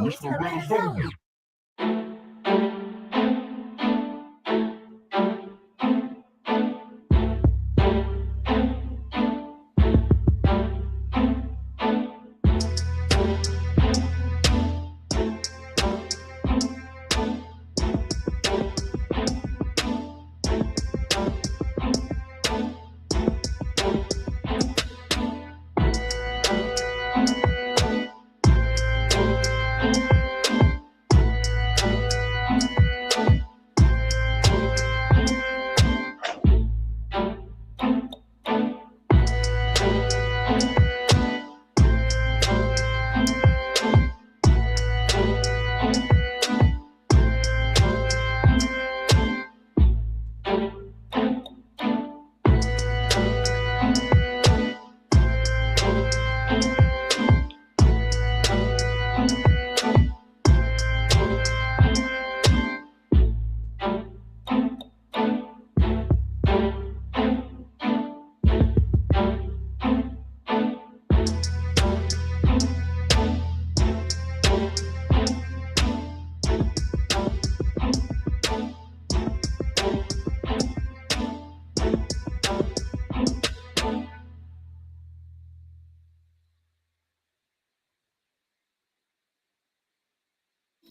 push the rhythm.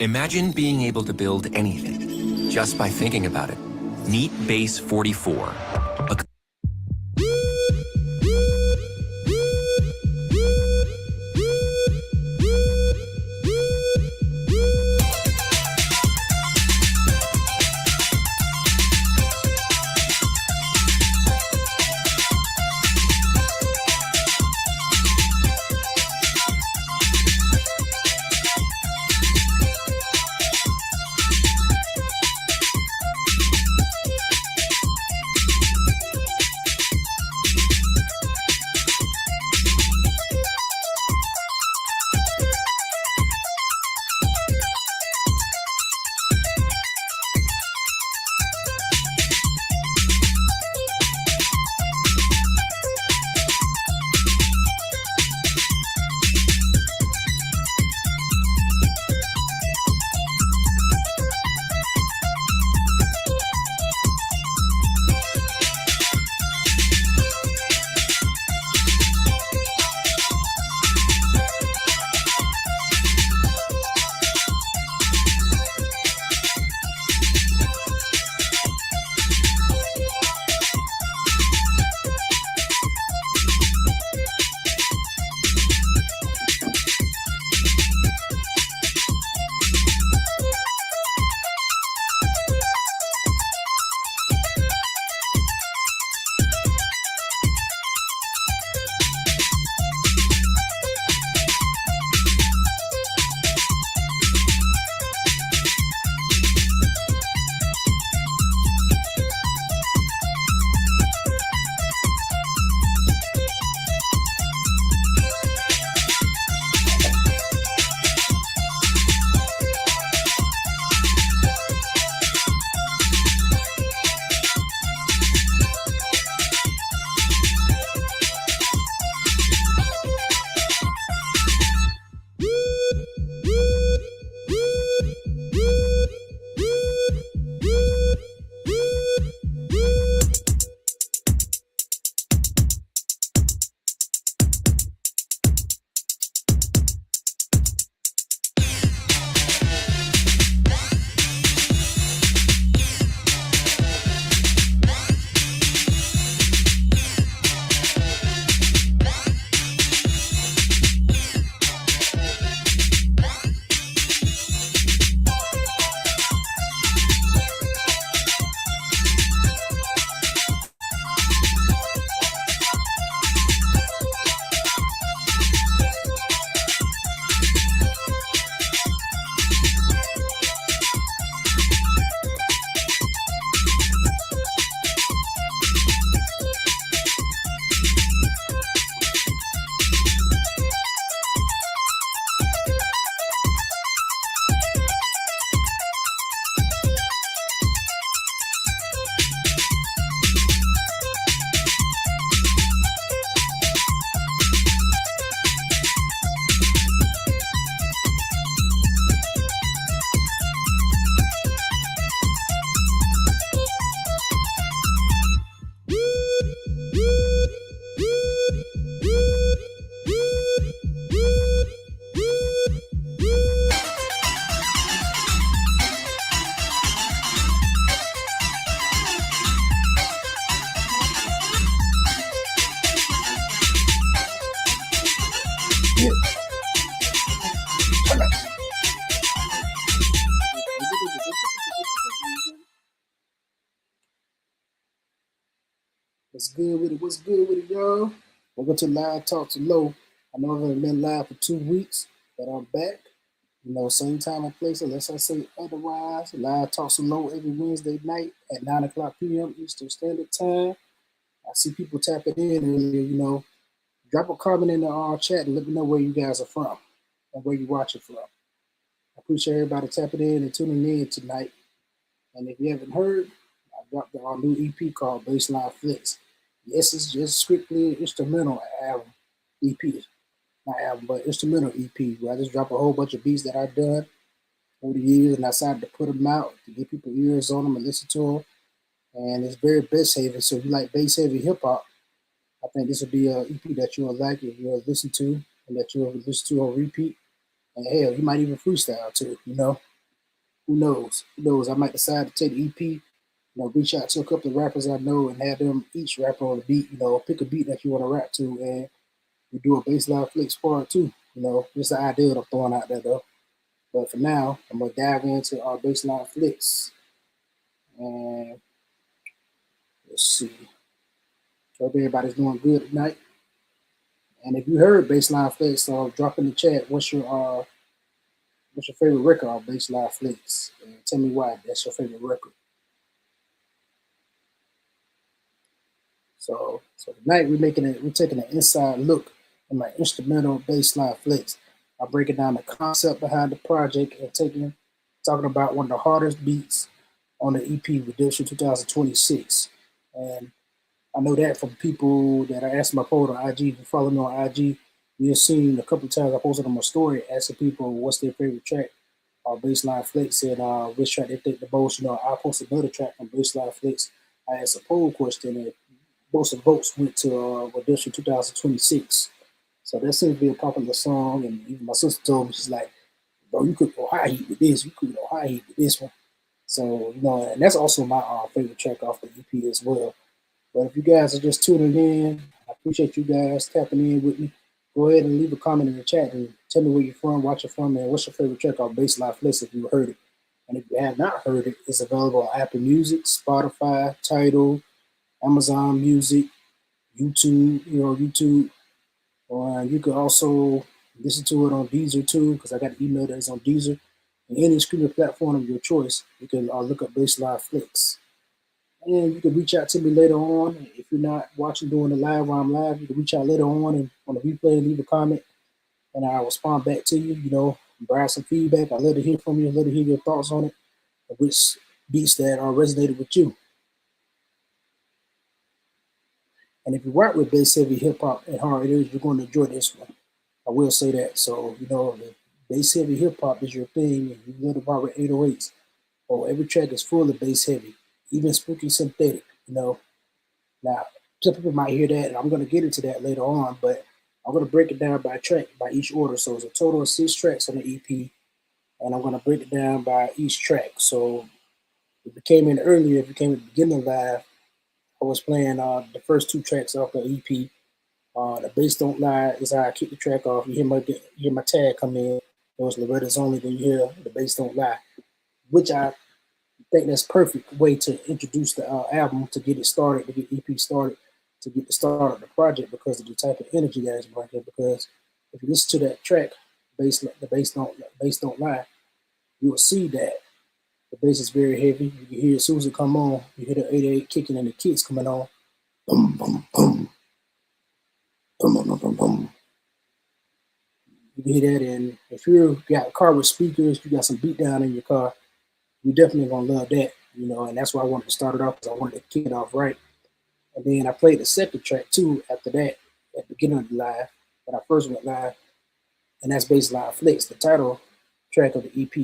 Imagine being able to build anything just by thinking about it. Meet Base 44. What's good with it? What's good with it, y'all? Welcome to Live Talk to Low. I know I've only been live for 2 weeks, but I'm back. Same time and place, unless I say otherwise. Live Talk to Low every Wednesday night at 9 o'clock p.m. Eastern Standard Time. I see people tapping in earlier. Drop a comment in the chat and let me know where you guys are from and where you're watching from. I appreciate everybody tapping in and tuning in tonight. And if you haven't heard, I dropped our new EP called Bassline Flex. Yes, it's just strictly instrumental album, EP, not album, but instrumental EP. Where I just drop a whole bunch of beats that I've done over the years, and I decided to put them out to get people ears on them and listen to them. And it's very bass heavy, so if you like bass heavy hip hop, I think this will be an EP that you'll like, if you'll listen to, and that you'll listen to on repeat. And hell, you might even freestyle too. Who knows? Who knows? I might decide to take the EP, reach out to a couple of rappers I know and have them each rap on a beat. Pick a beat that you want to rap to, and we do a Bassline Flex part too. Just the idea that I'm throwing out there though. But for now, I'm gonna dive into our Bassline Flex, and let's see. Hope everybody's doing good tonight. And if you heard Bassline Flex, drop in the chat. What's your favorite record on Bassline Flex? And tell me why that's your favorite record. So tonight we're taking an inside look at my instrumental Bassline Flex. I'm breaking down the concept behind the project and talking about one of the hardest beats on the EP, Redemption 2026. And I know that from people that I asked my poll on IG. If you follow me on IG, you've seen a couple of times I posted on my story asking people what's their favorite track on Bassline Flex and which track they think the most. I posted another track on Bassline Flex. I asked a poll question and most of the votes went to Redemption 2026. So that seems to be a popular song. And even my sister told me, she's like, bro, you could go high heat with this. You could go high heat with this one. So, and that's also my favorite track off the EP as well. But if you guys are just tuning in, I appreciate you guys tapping in with me. Go ahead and leave a comment in the chat and tell me where you're from, watch it from, and what's your favorite track off Bassline Flex if you heard it. And if you have not heard it, it's available on Apple Music, Spotify, Tidal, Amazon Music, YouTube, YouTube. Or you can also listen to it on Deezer too, because I got an email that's on Deezer. And any streaming platform of your choice, you can look up Bassline Flex. And you can reach out to me later on. If you're not watching during the live while I'm live, you can reach out later on and on the replay and leave a comment. And I'll respond back to you, provide some feedback. I'd love to hear from you. I'd love to hear your thoughts on it, which beats that resonated with you. And if you rock with bass heavy hip hop and hard hitters, you're going to enjoy this one. I will say that. So, if bass heavy hip hop is your thing and you love to rock with 808s, every track is full of bass heavy, even spooky synthetic, Now, some people might hear that, and I'm going to get into that later on, but I'm going to break it down by track, by each order. So it's a total of 6 tracks on the EP, and I'm going to break it down by each track. So if you came in earlier, if you came at the beginning of live, I was playing the first 2 tracks off the EP. The Bass Don't Lie is how I kick the track off. You hear my tag come in. It was Loretta's Only, then you hear the Bass Don't Lie, which I think that's perfect way to introduce the album, to get it started, to get EP started, to get the start of the project because of the type of energy that is bringing. Because if you listen to that track, the bass don't lie, you will see that the bass is very heavy. You can hear it as soon as it come on. You hear the 88 kicking and the kicks coming on. Boom, boom, boom. Boom, boom, boom, boom, boom. You can hear that, and if you got a car with speakers, you got some beat down in your car, you're definitely gonna love that, and that's why I wanted to start it off, because I wanted to kick it off right. And then I played the second track too after that, at the beginning of the live, when I first went live, and that's Bassline Flex, the title track of the EP.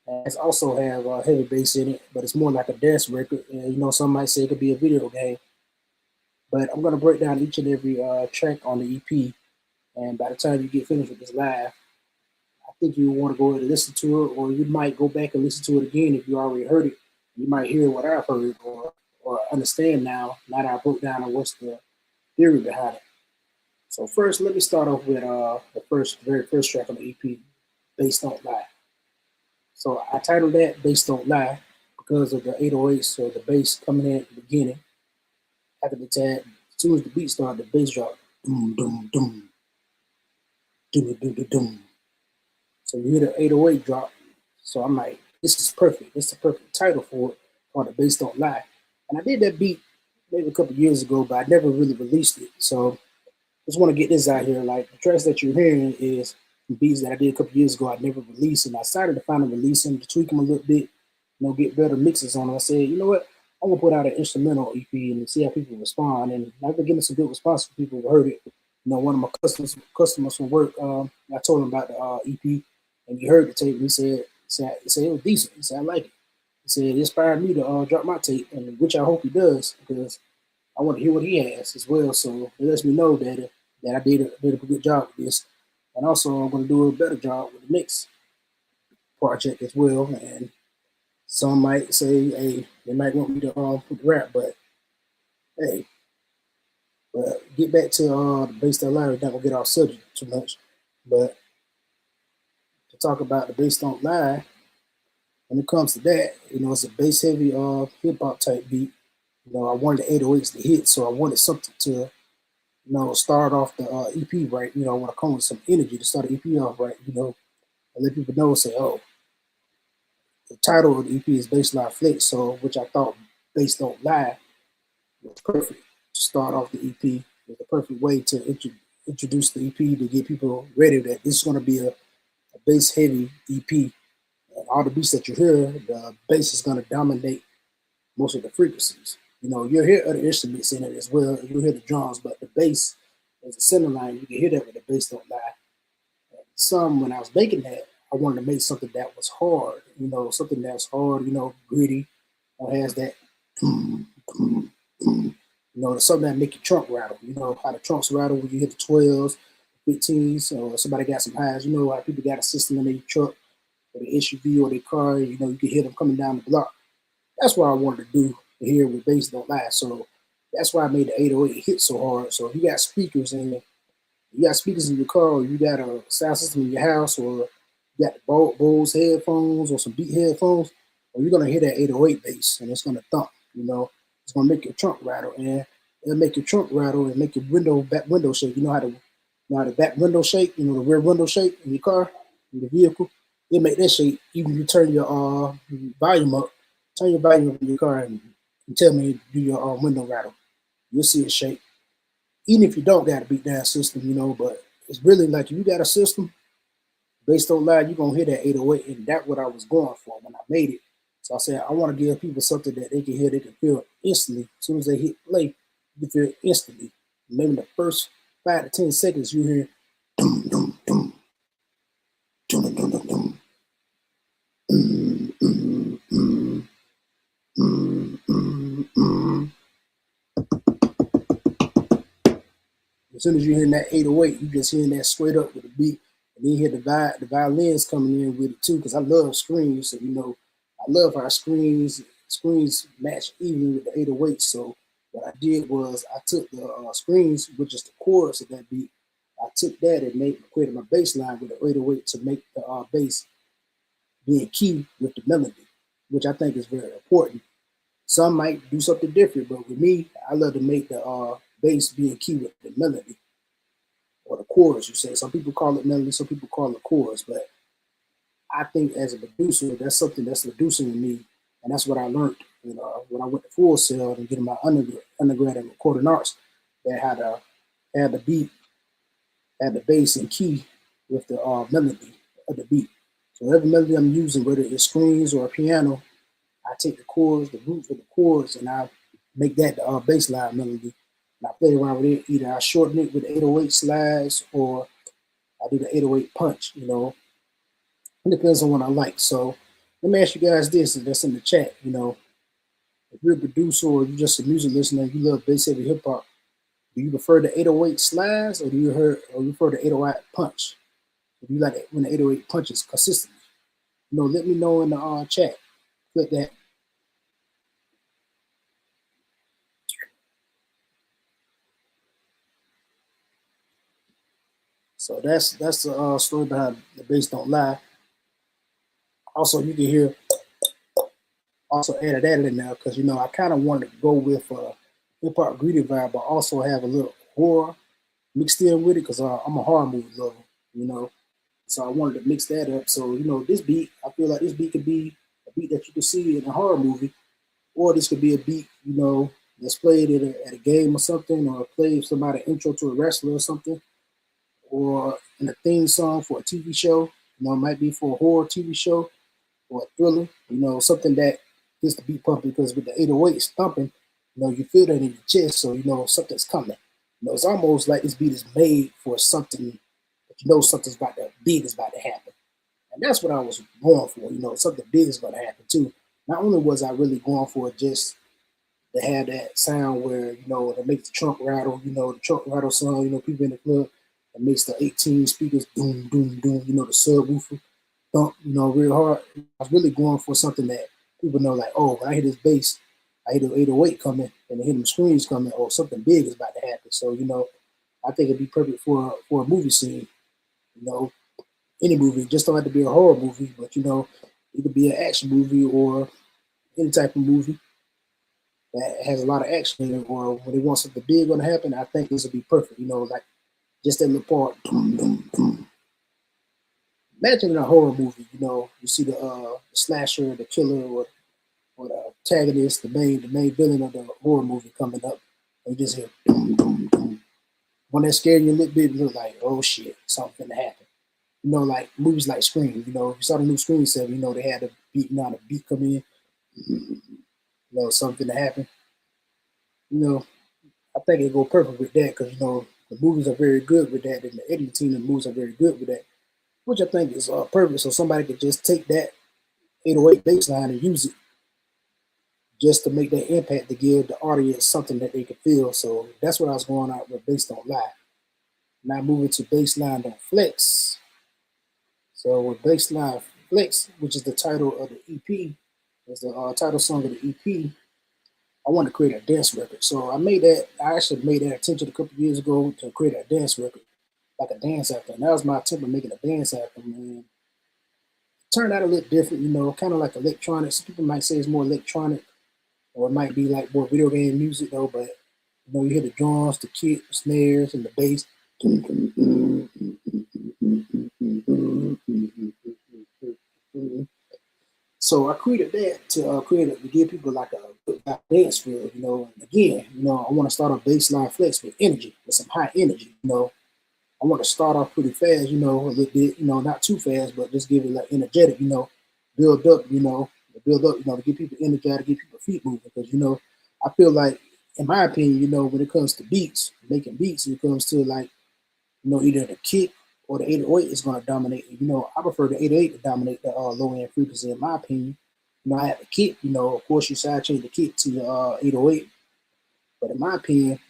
And it's also have heavy bass in it, but it's more like a dance record. And some might say it could be a video game. But I'm gonna break down each and every track on the EP, and by the time you get finished with this live, I think you want to go ahead and listen to it, or you might go back and listen to it again if you already heard it. You might hear what I've heard, or understand now that I broke down on what's the theory behind it. So first, let me start off with the very first track on the EP, Bass Don't Lie. So I titled that Bass Don't Lie because of the 808s, so the bass coming in at the beginning. after the tag, as soon as the beat started, the bass drop, doom, doom, doom, doom, doom, doom, doom. So you hear the 808 drop. So I'm like, this is perfect. This is the perfect title for it, called The Bass Don't Lie. And I did that beat maybe a couple years ago, but I never really released it. So just want to get this out here. Like the tracks that you're hearing is beats that I did a couple years ago. I never released, and I started to finally release them, to tweak them a little bit, get better mixes on them. I said, you know what? I'm gonna put out an instrumental EP and see how people respond. And I've been getting some good response from people who heard it. One of my customers from work, I told him about the EP, and he heard the tape. And he said it was decent. He said I like it. He said it inspired me to drop my tape, and which I hope he does, because I want to hear what he has as well. So it lets me know that I did a good job with this, and also I'm going to do a better job with the next project as well. And some might say, hey, they might want me to rap, but hey, but get back to the bass don't lie. Not gonna get off subject too much, but to talk about the bass don't lie, when it comes to that, it's a bass heavy hip hop type beat. I wanted the 808s to hit, so I wanted something to start off the EP right. I want to come with some energy to start the EP off right. And let people know, say, oh, the title of the EP is Bassline Flex, so which I thought Bass Don't Lie was perfect to start off the EP. It was the perfect way to introduce the EP to get people ready that this is going to be a bass heavy EP. And all the beats that you hear, the bass is going to dominate most of the frequencies. You'll hear other instruments in it as well. You'll hear the drums, but the bass is a center line. You can hear that with the Bass Don't Lie. And when I was making that, I wanted to make something that was hard, something that's hard, gritty, has that, something that make your trunk rattle. How the trunks rattle when you hit the 12s, 15s, or somebody got some highs. How people got a system in their truck or the SUV or their car, you can hear them coming down the block. That's what I wanted to do here with Bass Don't Lie. So that's why I made the 808 hit so hard. So if you got speakers in your car, or you got a sound system in your house, or you got the Bose headphones or some Beat headphones, or you're gonna hear that 808 bass and it's gonna thump. It's gonna make your trunk rattle, and it'll make your trunk rattle and make your back window shake. You know how the back window shake, the rear window shake in your car, in the vehicle. It make that shake even if you turn your volume up. Turn your volume up in your car and tell me do your window rattle. You'll see it shake. Even if you don't got a beat down system, but it's really like if you got a system, Bass Don't Lie, you're gonna hear that 808, and that's what I was going for when I made it. So I said I want to give people something that they can hear, they can feel instantly. As soon as they hit play, you can feel it instantly. Maybe in the first 5 to 10 seconds, you hear dum dum dum dum dum dum dum. As soon as you hear that 808, you just hearing that straight up with the beat. And then you hear the violins coming in with it too, because I love screams. So, I love how screams match even with the 808. So what I did was I took the screams, which is the chorus of that beat. I took that and created my bass line with the 808 to make the bass being key with the melody, which I think is very important. Some might do something different, but with me, I love to make the bass being key with the melody or the chorus. You say some people call it melody, some people call it chorus, but I think as a producer, that's something that's producing in me, and that's what I learned. When I went to Full Sail and getting my undergrad in recording arts, that had the beat, had the bass and key with the melody of the beat. So every melody I'm using, whether it's screens or a piano, I take the chords, the roots of the chords, and I make that the bass line melody. And I play around with it. Either I shorten it with 808 slides or I do the 808 punch, It depends on what I like. So let me ask you guys this, and that's in the chat, If you're a producer or you're just a music listener, you love bass heavy hip hop, do you prefer the 808 slides or do you prefer the 808 punch? Do you like it when the 808 punches consistently? Let me know in the chat. Click that. So that's the story behind the Bass Don't Lie. Also, you can hear also added that in there because I kind of wanted to go with hip hop greedy vibe, but also have a little horror mixed in with it because I'm a horror movie lover, you know. So I wanted to mix that up. So this beat, I feel like this beat could be a beat that you could see in a horror movie, or this could be a beat, that's played at a game or something, or played somebody intro to a wrestler or something, or in a theme song for a TV show. It might be for a horror TV show or a thriller. Something that gets the beat pumping because with the 808s thumping, you feel that in your chest, so something's coming. It's almost like this beat is made for something that something's about to big is about to happen. And that's what I was going for. Something big is going to happen too. Not only was I really going for just to have that sound where that makes the trunk rattle, the trunk rattle sound, people in the club, that makes the 18 speakers doom doom doom, the subwoofer thump, real hard. I was really going for something that people know, like, oh, when I hear this bass, I hear the 808 coming, and I hear them screams coming, or something big is about to happen. So I think it'd be perfect for a movie scene. You know, any movie, it just don't have to be a horror movie, but it could be an action movie or any type of movie that has a lot of action in it, or when they want something big going to happen. I think this would be perfect. Like just that little part. Boom, boom, boom. Imagine in a horror movie, you see the slasher, the killer, or the antagonist, the main villain of the horror movie coming up, and you just hear boom, boom, boom. When that scare you a little bit, you look like, oh shit, something to happen. Like movies like Scream. If you saw the new Scream set, they had a beat, the beat come in, something to happen. I think it go perfect with that because the movies are very good with that, and the editing team and the movies are very good with that, which I think is perfect. So somebody could just take that 808 bass line and use it just to make that impact to give the audience something that they can feel. So that's what I was going out with Bass Don't Lie. Now moving to Bassline Flex. So with Bassline Flex, which is the title of the EP, is the title song of the EP, I wanted to create a dance record. So I actually made that attention a couple of years ago to create a dance record, like a dance anthem. And that was my attempt at making a dance anthem. And it turned out a little different, kind of like electronics. People might say it's more electronic, or it might be like more video game music though, but you hear the drums, the kick, the snares, and the bass. So I created that to give people like a dance feel, Again, I want to start off Bassline Flex with energy, with some high energy, I want to start off pretty fast, a little bit, not too fast, but just give it like energetic, build up, to get people energized, to get people feet moving. Because, I feel like, in my opinion, when it comes to beats, making beats, it comes to like, either the kick or the 808 is going to dominate. I prefer the 808 to dominate the low end frequency, in my opinion. I have the kick, of course, you side change the kick to the 808. But in my opinion,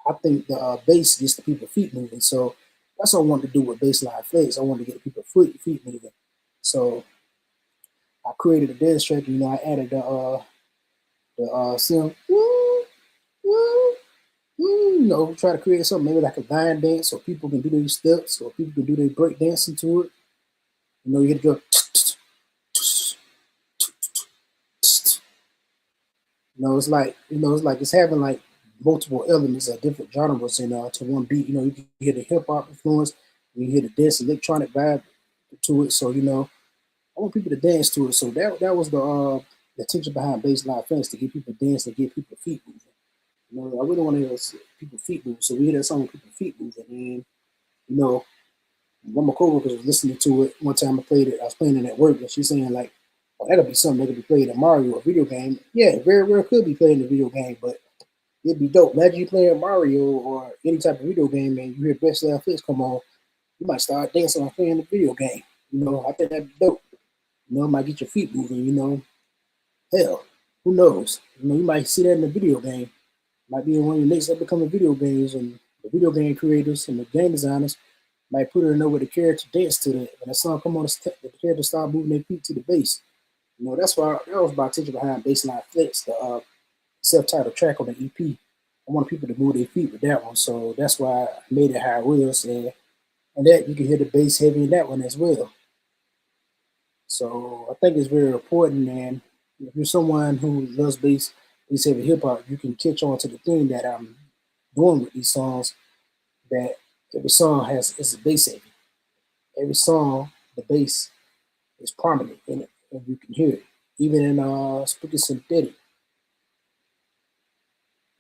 I think the bass gets the people feet moving. So that's what I wanted to do with Bassline Flex. I wanted to get people feet moving. So I created a dance track. I added the sim. Try to create something maybe like a line dance so people can do their steps, or people can do their break dancing to it. You hit to go. It's having like multiple elements of different genres to one beat. You can hear the hip hop influence, you can hear the dance electronic vibe to it. So I want people to dance to it. So that was the intention behind Bassline Flex, to get people dancing, to get people feet moving. I really want to hear people feet moving. So we hear that song with people feet moving, and one of my coworkers was listening to it one time. I was playing it at work, and she's saying like, "Oh, that'll be something that could be played in Mario, a video game." Yeah, it very well could be played in a video game, but it'd be dope. Imagine you playing Mario or any type of video game, and you hear Bassline Flex come on, you might start dancing or playing the video game. I think that'd be dope. It might get your feet moving. Hell, who knows? You might see that in a video game. Might be in one of your next up and coming video games, and the video game creators and the game designers might put it in there where the character dance to that. When the song come on, the character start moving their feet to the bass. That's why that was my intention behind Bassline Flex, the self-titled track on the EP. I want people to move their feet with that one, so that's why I made it how it was, and that you can hear the bass heavy in that one as well. So I think it's very important, and if you're someone who loves bass, bass heavy hip hop, you can catch on to the thing that I'm doing with these songs. That every song has is a bass heavy. Every song, the bass is prominent in it, and you can hear it. Even in Spooky Synthetic,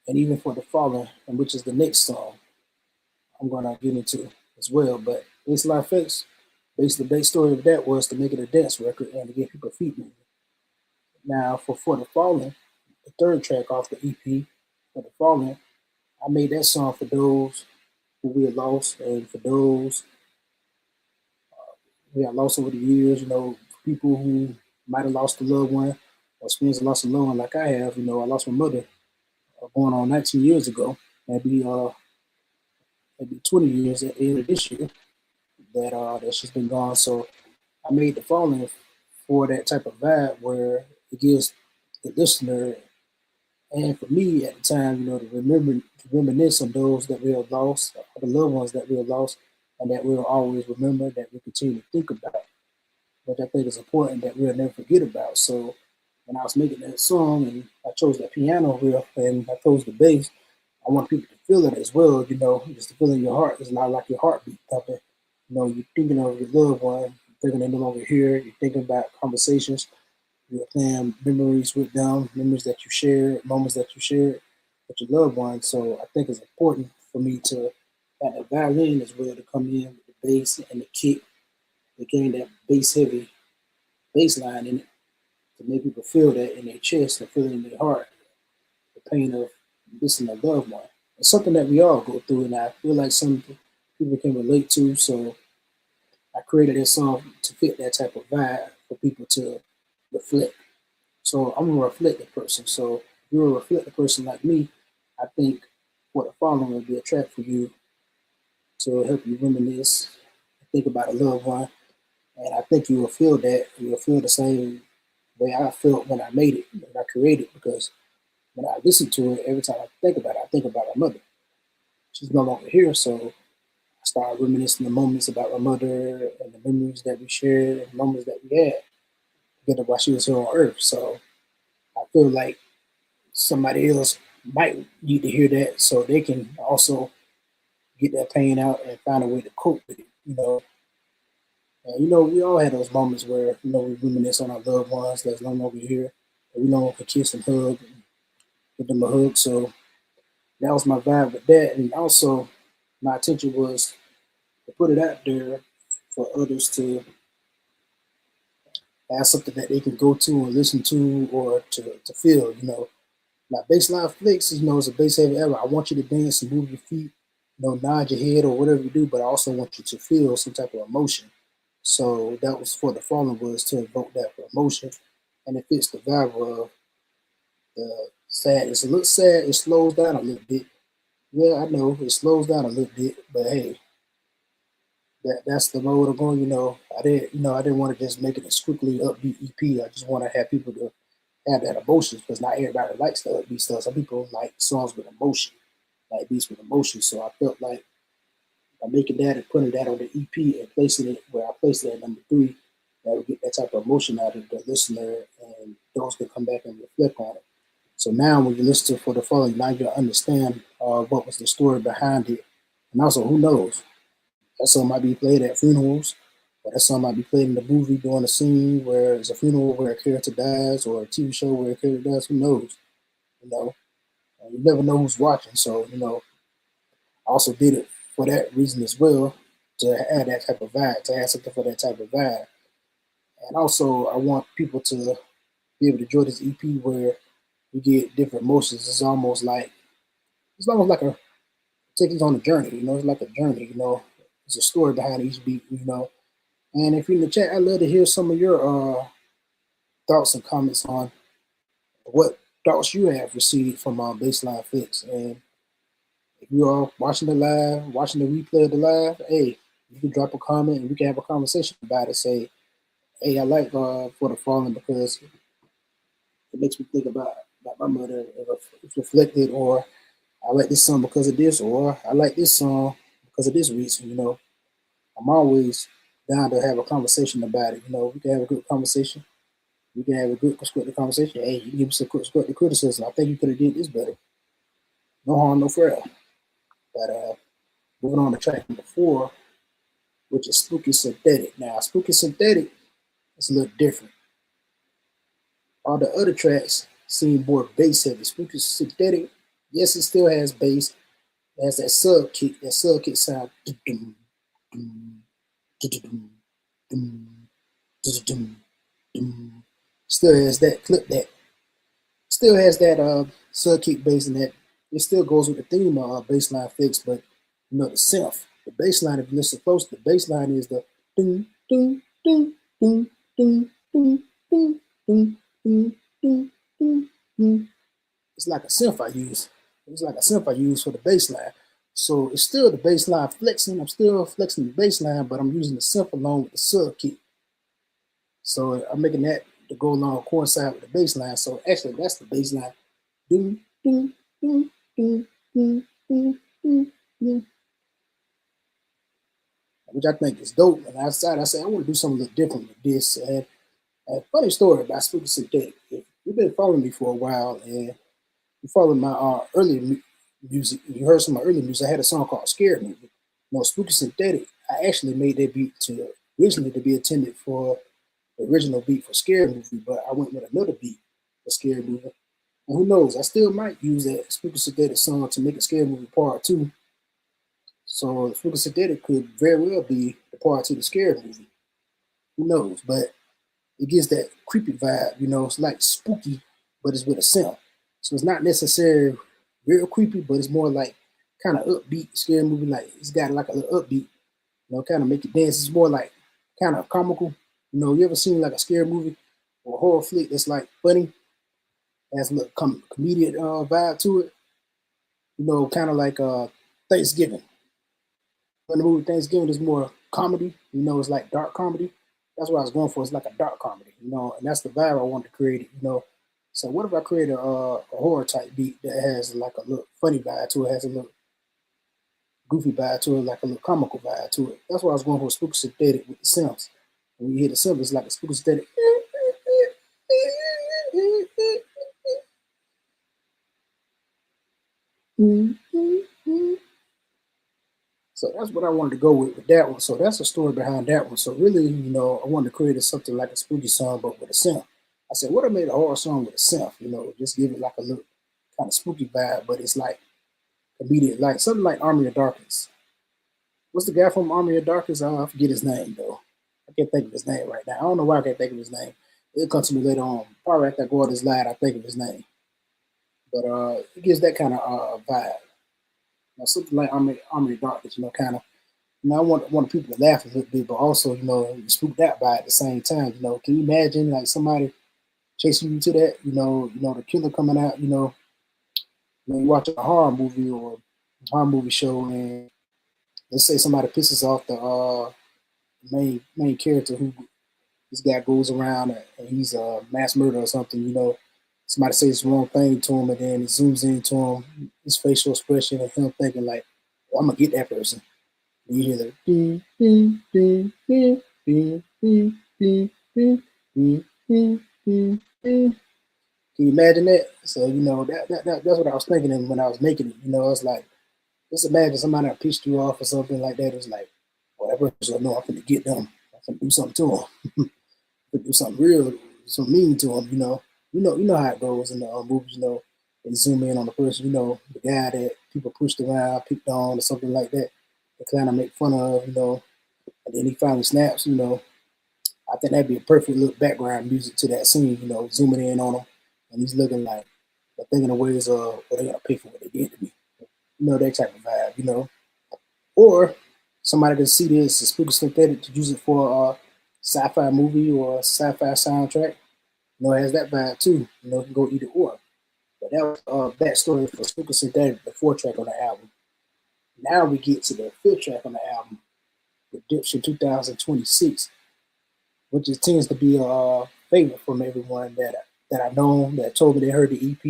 and even for the Fallen, and which is the next song I'm gonna get into as well. But Bassline Flex, basically the base story of that was to make it a dance record and to get people feet moving. Now for the Fallen, the third track off the EP, for the Fallen, I made that song for those who we had lost and for those we had lost over the years, people who might have lost a loved one or experienced a loss of loved one like I have. I lost my mother going on 19 years ago, maybe 20 years at the end of this year that she's been gone. So I made the Fallen for that type of vibe where it gives the listener and for me at the time, to reminisce on those that we have lost, the loved ones that we have lost, and that we'll always remember, that we continue to think about, which I think is important that we'll never forget about. So when I was making that song and I chose that piano riff and I chose the bass, I want people to feel it as well, just to feel in your heart. It's not like your heartbeat thumping. You're thinking of your loved one, you're thinking they're no longer here, you're thinking about conversations, you're playing memories with them, memories that you shared, moments that you shared with your loved ones. So I think it's important for me to have the violin as well to come in with the bass and the kick, to gain that bass heavy bass line in it to make people feel that in their chest and feel it in their heart, the pain of missing a loved one. It's something that we all go through, and I feel like some people can relate to. So I created this song to fit that type of vibe for people to reflect. So I'm a reflective person. So if you're a reflective person like me, I think what the following would be a track for you to help you reminisce, think about a loved one, and I think you will feel that. You will feel the same way I felt when I made it, when I created it, because when I listen to it, every time I think about it, I think about my mother. She's no longer here, so I started reminiscing the moments about my mother and the memories that we shared and the moments that we had together while she was here on Earth. So I feel like somebody else might need to hear that so they can also get that pain out and find a way to cope with it. And we all had those moments where, we reminisce on our loved ones that's no longer here. And we no longer kiss and hug and give them a hug. So that was my vibe with that. And also my intention was to put it out there for others to have something that they can go to and listen to or to feel. Now, Bassline Flex, is a bass heavy era. I want you to dance and move your feet, nod your head or whatever you do, but I also want you to feel some type of emotion. So that was for the Fallen was to evoke that emotion, and it fits the vibe of the sad. It's a little sad. It slows down a little bit. Yeah, I know it slows down a little bit, but hey, that's the mode I'm going. I didn't want to just make it a strictly upbeat EP. I just want to have people to have that emotion because not everybody likes the upbeat stuff. Some people like songs with emotion, like beats with emotion. So I felt like by making that and putting that on the EP and placing it where I placed it at number three, that would get that type of emotion out of the listener and those can come back and reflect on it. So now when you listen to For the Fallen, now you understand what was the story behind it. And also, who knows? That song might be played at funerals, or that song might be played in the movie during a scene where it's a funeral where a character dies, or a TV show where a character dies. Who knows? You know, and you never know who's watching. So I also did it for that reason as well, to add that type of vibe, to add something for that type of vibe. And also, I want people to be able to enjoy this EP where you get different emotions. It's almost like a take us on a journey. It's like a journey. There's a story behind each beat. And if you're in the chat, I'd love to hear some of your thoughts and comments on what thoughts you have received from Bassline Flex. And if you are watching the live, watching the replay of the live, hey, you can drop a comment and we can have a conversation about it. Say, hey, I like For the Fallen because it makes me think about my mother. It's reflected, or I like this song because of this, or I like this song because of this reason. I'm always down to have a conversation about it. We can have a good conversation. We can have a good constructive conversation. Hey, you can give me some constructive criticism. I think you could have did this better. No harm, no foul. But moving on to track number 4, which is Spooky Synthetic. Now, Spooky Synthetic is a little different. All the other tracks seem more bass heavy. Spooky Synthetic, yes, it still has bass. It has that sub kick sound. Still has that clip that still has that sub kick bass and that it still goes with the theme of Bassline Flex, but the synth, the bass line, if you listen close, the bass line is the ding ding ding ding ding ding ding ding ding ding ding ding. It's like a synth I use. It's like a synth I use for the bass line. So it's still the bass line flexing. I'm still flexing the bass line, but I'm using the synth along with the sub kick. So I'm making that to go along coincide with the bass line. So actually that's the bass line. Ding, ding, ding, ding, ding, ding, ding, ding. Which I think is dope. And outside, I said I want to do something a little different with this. And a funny story about Spooky Synthetic. If you've been following me for a while and you followed my earlier music, you heard some of my earlier music, I had a song called Scary Movie. Spooky Synthetic, I actually made that beat originally to be intended for the original beat for Scary Movie, but I went with another beat for Scary Movie. And who knows, I still might use that Spooky Synthetic song to make a Scary Movie Part 2. So the Spooky Synthetic could very well be the Part 2 of the Scary Movie. Who knows? But it gives that creepy vibe, it's like spooky, but it's with a synth. So it's not necessarily real creepy, but it's more like kind of upbeat Scary Movie. Like it's got like a little upbeat, kind of make it dance. It's more like kind of comical. You ever seen like a scary movie or a horror flick that's like funny, has a little comedic vibe to it? Kind of like Thanksgiving. When the movie Thanksgiving is more comedy, it's like dark comedy. That's what I was going for. It's like a dark comedy, and that's the vibe I wanted to create. So what if I create a horror type beat that has like a little funny vibe to it, has a little goofy vibe to it, like a little comical vibe to it. That's why I was going for Spooky Synthetic with the synths. When you hear the synth, it's like a Spooky Synthetic. So that's what I wanted to go with that one. So that's the story behind that one. So really, I wanted to create something like a spooky song, but with a synth. I said, what if I made a horror song with a synth? Just give it like a little kind of spooky vibe, but it's like immediate, like something like Army of Darkness. What's the guy from Army of Darkness? I forget his name though. I can't think of his name right now. I don't know why I can't think of his name. It'll come to me later on. Probably after I go on this live, I think of his name. But it gives that kind of vibe. Something like Army of Darkness, kind of. I want people to laugh a little bit, but also, spooked out by it at the same time. Can you imagine like somebody chasing you to that? The killer coming out. You watching a horror movie or a horror movie show, and let's say somebody pisses off the main character who this guy goes around and he's a mass murderer or something. Somebody says the wrong thing to him, and then it zooms into him, his facial expression, and him thinking like, well, "I'm gonna get that person." And you hear the ding, ding, ding, ding, ding, ding, ding, ding, ding, ding, ding, ding. Can you imagine that? So that's what I was thinking when I was making it. I was like, just imagine somebody that pissed you off or something like that. It's like, well, that person know I'm gonna get them. I'm gonna do something to them. Do something real, something mean to them. You know how it goes in the movies. They zoom in on the person. The guy that people pushed around, picked on, or something like that. They kind of make fun of. And then he finally snaps. I think that'd be a perfect little background music to that scene. Zooming in on him, and he's looking like they're thinking of ways of what they're gonna pay for what they did to me. That type of vibe. Or somebody can see this as Spooky Synthetic to use it for a sci-fi movie or a sci-fi soundtrack. It has that vibe too. It can go either or. But that was backstory for Spooky Synthetic, the 4th track on the album. Now we get to the 5th track on the album, Redemption 2026, which tends to be a favorite from everyone that I know, that told me they heard the EP,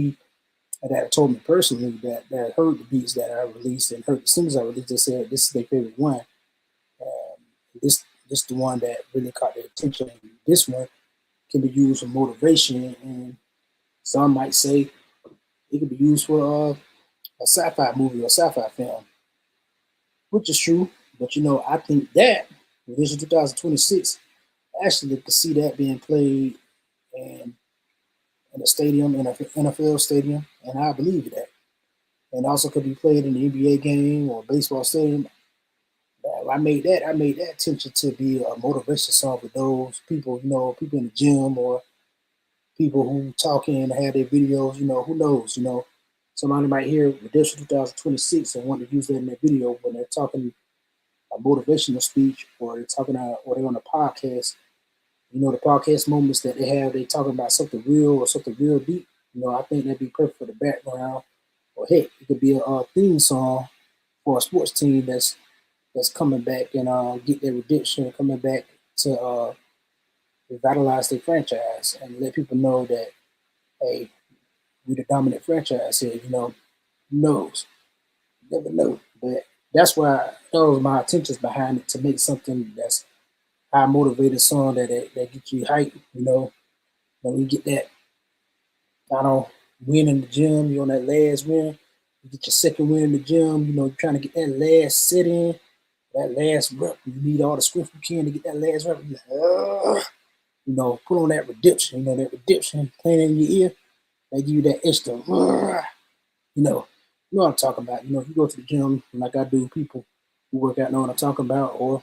and that told me personally that heard the beats that I released and heard as soon as I released, they said this is their favorite one. This the one that really caught their attention. This one can be used for motivation, and some might say it can be used for a sci-fi movie or sci-fi film, which is true. But I think that with this is 2026, actually could see that being played in in a stadium, in an NFL stadium, and I believe that. And also could be played in an NBA game or baseball stadium. I made that attention to be a motivation song for those people, people in the gym or people who talking and have their videos, who knows, somebody might hear Redemption 2026 and want to use that in their video when they're talking a motivational speech or they're talking or they're on a podcast. The podcast moments that they have, they talking about something real or something real deep. I think that'd be perfect for the background. Or heck, it could be a theme song for a sports team that's coming back and get their redemption, coming back to revitalize their franchise and let people know that hey, we the dominant franchise here. Who knows? You never know. But that's why that was my intentions behind it to make something that's high motivated song that gets you hype. When you get that win in the gym, you're on that last win. You get your second win in the gym. You're trying to get that last sit in, that last rep. You need all the strength you can to get that last rep. You're like, put on that redemption. That redemption playing in your ear. They give you that extra. You know what I'm talking about. If you go to the gym like I do, people who work out know what I'm talking about, or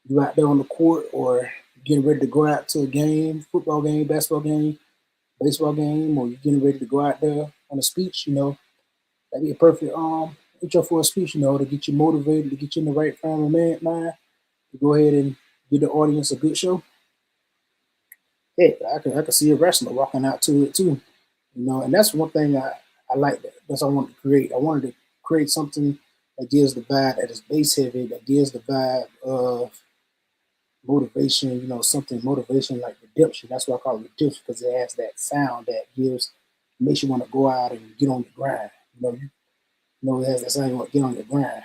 you out there on the court, or getting ready to go out to a game, football game, basketball game, baseball game, or you're getting ready to go out there on a speech, that'd be a perfect intro for a speech, to get you motivated, to get you in the right frame of mind, to go ahead and give the audience a good show. Hey, I could see a wrestler walking out to it too, and that's one thing I like. That's what I wanted to create. I wanted to create something that gives the vibe that is bass heavy, that gives the vibe of motivation, something motivation like redemption. That's why I call it redemption because it has that sound that makes you want to go out and get on the grind. It has that sound you want to get on your grind.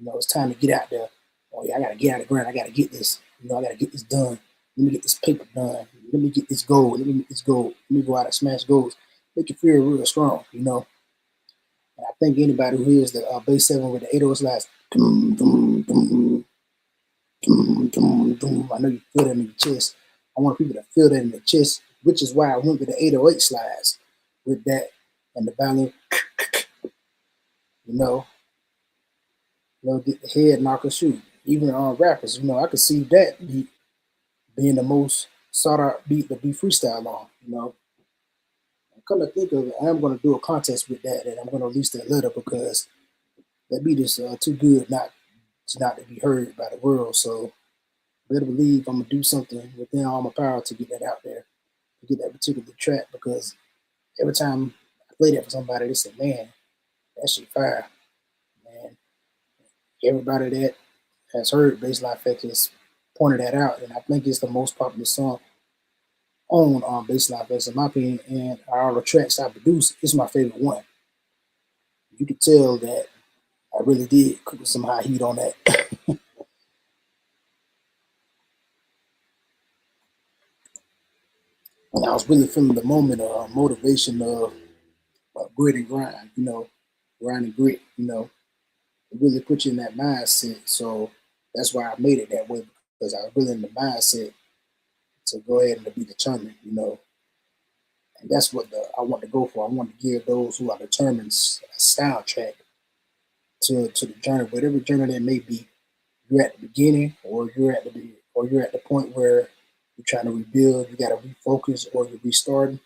It's time to get out there. Oh yeah, I gotta get out of the grind. I gotta get this. I gotta get this done. Let me get this paper done. Let me get this goal. Let me get this goal. Let me go out and smash goals. Make you feel real strong. And I think anybody who hears the bass 7 with the 808 slides, dum, dum, dum, dum, dum, dum, I know you feel that in your chest. I want people to feel that in their chest, which is why I went with the 808 slides with that and the violin. you know, get the head knocker shoot. Even on rappers, I could see that beat being the most sought out beat to be freestyle on. Come to think of it, I am going to do a contest with that, and I'm going to release that letter because that beat is too good not to be heard by the world. So better believe I'm gonna do something within all my power to get that out there, to get that particular track. Because every time I play that for somebody, they say, "Man, that shit fire." Man, everybody that has heard Bassline Flex has pointed that out, and I think it's the most popular song on Bassline Flex in my opinion. And all the tracks I produce, it's my favorite one. You could tell that I really did cook some high heat on that. And I was really feeling the moment of motivation of grit and grind, grind and grit, it really put you in that mindset. So that's why I made it that way because I was really in the mindset to go ahead and be determined, and that's what I want to go for. I want to give those who are determined a soundtrack to the journey, whatever journey that may be. You're at the beginning, or you're at the point where you're trying to rebuild. You got to refocus, or you're restarting.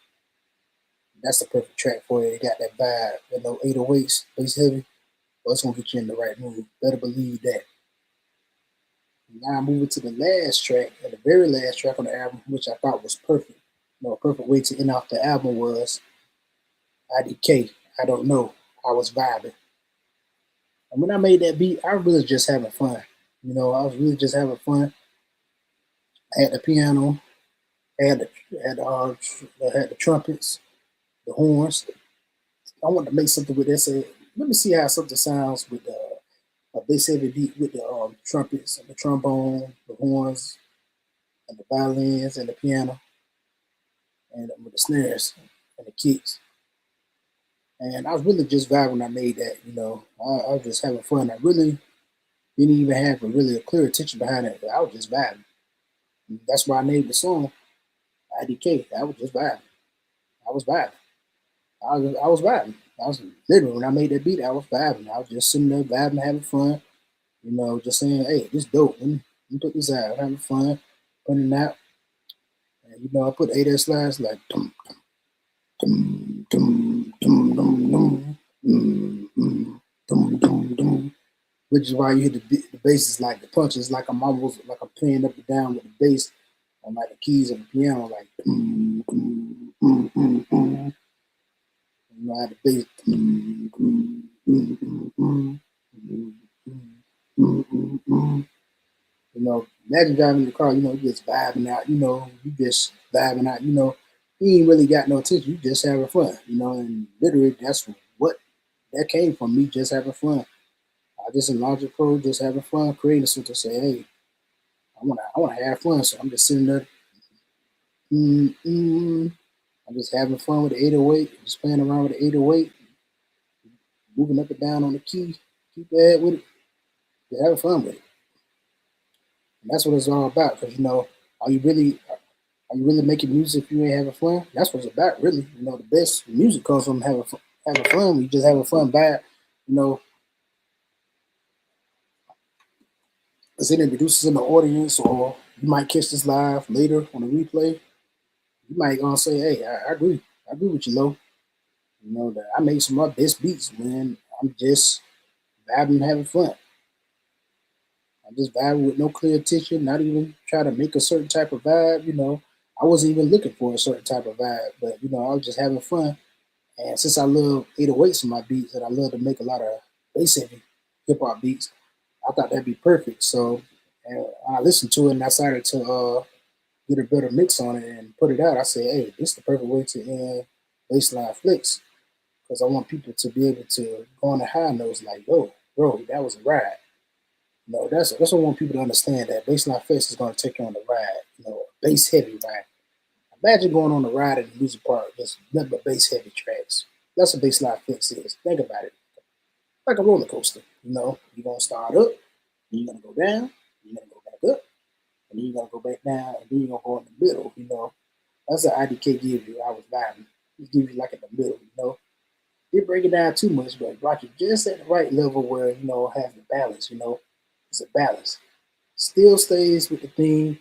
That's the perfect track for it. It got that vibe, 808s, bass heavy. Well, it's gonna get you in the right mood. Better believe that. Now moving to the last track, and the very last track on the album, which I thought was perfect. A perfect way to end off the album was IDK. I don't know. I was vibing. And when I made that beat, I was really just having fun. I was really just having fun. I had the piano, I had the trumpets, the horns. I wanted to make something with this. Let me see how something sounds with a bass heavy beat with the trumpets and the trombone, the horns, and the violins and the piano. and with the snares and the kicks. And I was really just vibing when I made that. I was just having fun. I really didn't even have a clear intention behind it. I was just vibing. And that's why I named the song IDK. I was just vibing. I was vibing. I was vibing. I was literally when I made that beat, I was vibing. I was just sitting there vibing, having fun. Just saying, hey, this dope. Let me put this out, having fun, putting it out. And I put 8 slides like dum dum dum dum dum dum dum dum dum, which is why you hear the bass is like the punch is like I'm almost like I'm playing up and down with the bass on like the keys of the piano, like I had the bass. Imagine driving in the car, you just vibing out, you just vibing out, you ain't really got no attention, you just having fun, and literally that's what that came from, me just having fun. I just in Logic Pro, just having fun, creating something to say, hey, I wanna have fun. So I'm just sitting there, mm, mm, I'm just having fun with the 808, just playing around with the 808, moving up and down on the keypad with it, just having fun with it. And that's what it's all about. Because are you really making music if you ain't having fun? That's what it's about, really. The best music comes from having fun. We just having fun by, you know, as any producers in the audience, or you might catch this live later on the replay. You might gonna say, "Hey, I agree. I agree with you, Lo. That I made some of my best beats when I'm just vibing, and having fun. I'm just vibing with no clear attention, not even trying to make a certain type of vibe. I wasn't even looking for a certain type of vibe, but I was just having fun. And since I love 808s in my beats, and I love to make a lot of bass heavy hip hop beats, I thought that'd be perfect. So, and I listened to it and I decided to get a better mix on it and put it out. I said, hey, this is the perfect way to end Bassline Flex, because I want people to be able to go on the high notes like, yo, bro, that was a ride. That's what I want people to understand, that Bassline Flex is going to take you on the ride, a bass heavy ride. Imagine going on a ride in the music park, just nothing but bass heavy tracks. That's what Bassline Flex is. Think about it. Like a roller coaster. You're gonna start up, then you're gonna go down, you're gonna go back up, and then you're gonna go back down, and then you're gonna go in the middle. That's what IDK gives you. I was vibing. He gives you like in the middle. Didn't break it down too much, but brought you just at the right level where has the balance. It's a balance. Still stays with the theme.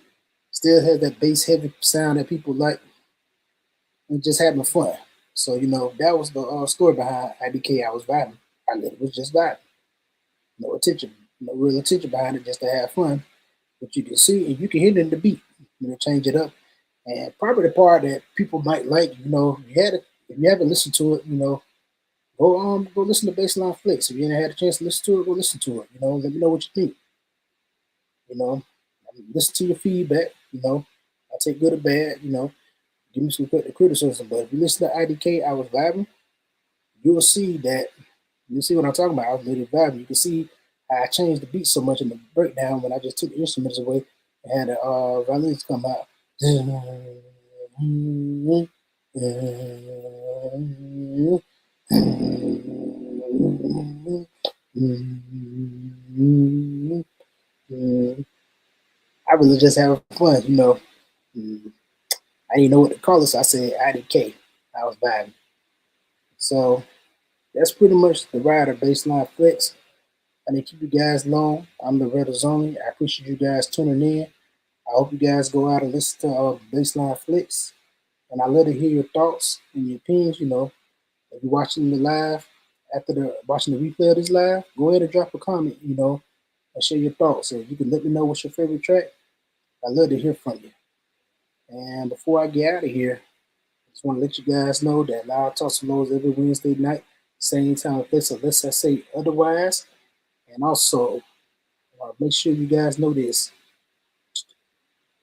Still has that bass heavy sound that people like, and just having fun. So that was the story behind IDK. I was vibing. I was just vibing. No attention, no real attention behind it, just to have fun. But you can see and you can hear it in the beat. Change it up. And probably the part that people might like, if you haven't listened to it, go listen to Bassline Flex. If you ain't had a chance to listen to it, go listen to it. Let me know what you think. Listen to your feedback. I take good or bad. Give me some criticism. But if you listen to IDK, I was vibing. You will see that. You see what I'm talking about. I was literally vibing. You can see how I changed the beat so much in the breakdown when I just took the instruments away and had the violins come out. I really just having fun. I didn't know what to call it, so I said IDK. I was vibing. So that's pretty much the ride of Bassline Flex. I didn't keep you guys long. I'm Loretta Zoney. I appreciate you guys tuning in. I hope you guys go out and listen to Bassline Flex. And I love to hear your thoughts and your opinions. If you're watching the live, after watching the replay of this live, go ahead and drop a comment, and share your thoughts. So you can let me know what's your favorite track. I love to hear from you. And before I get out of here, I just want to let you guys know that Loud Talks Lows every Wednesday night, same time place, unless I say otherwise. And also, make sure you guys know this.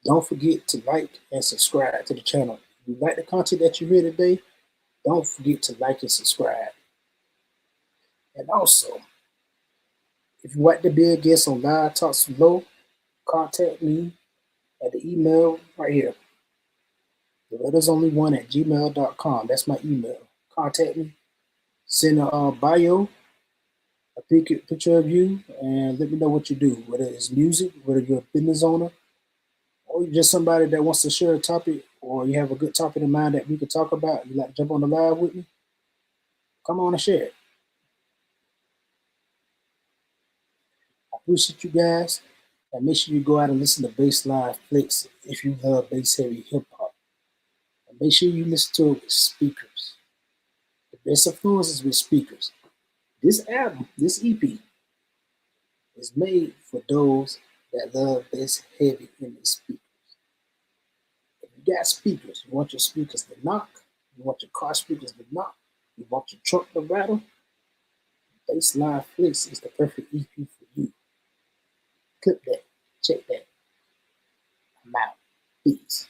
Don't forget to like and subscribe to the channel. If you like the content that you hear today, don't forget to like and subscribe. And also, if you like to be a guest on Live Talks Low, contact me at the email right here. lorettasonly1@gmail.com. That's my email. Contact me. Send a bio, a picture of you, and let me know what you do. Whether it's music, whether you're a business owner, or you're just somebody that wants to share a topic, or you have a good topic in mind that we could talk about. You like to jump on the live with me? Come on and share it. I appreciate you guys. And make sure you go out and listen to Bassline Flex if you love bass heavy hip hop. And make sure you listen to it with speakers. The best influence is with speakers. This album, this EP, is made for those that love bass heavy in the speakers. If you got speakers, you want your speakers to knock, you want your car speakers to knock, you want your truck to rattle, Bassline Flex is the perfect EP for you. Clip that. Check that. I'm out. Peace.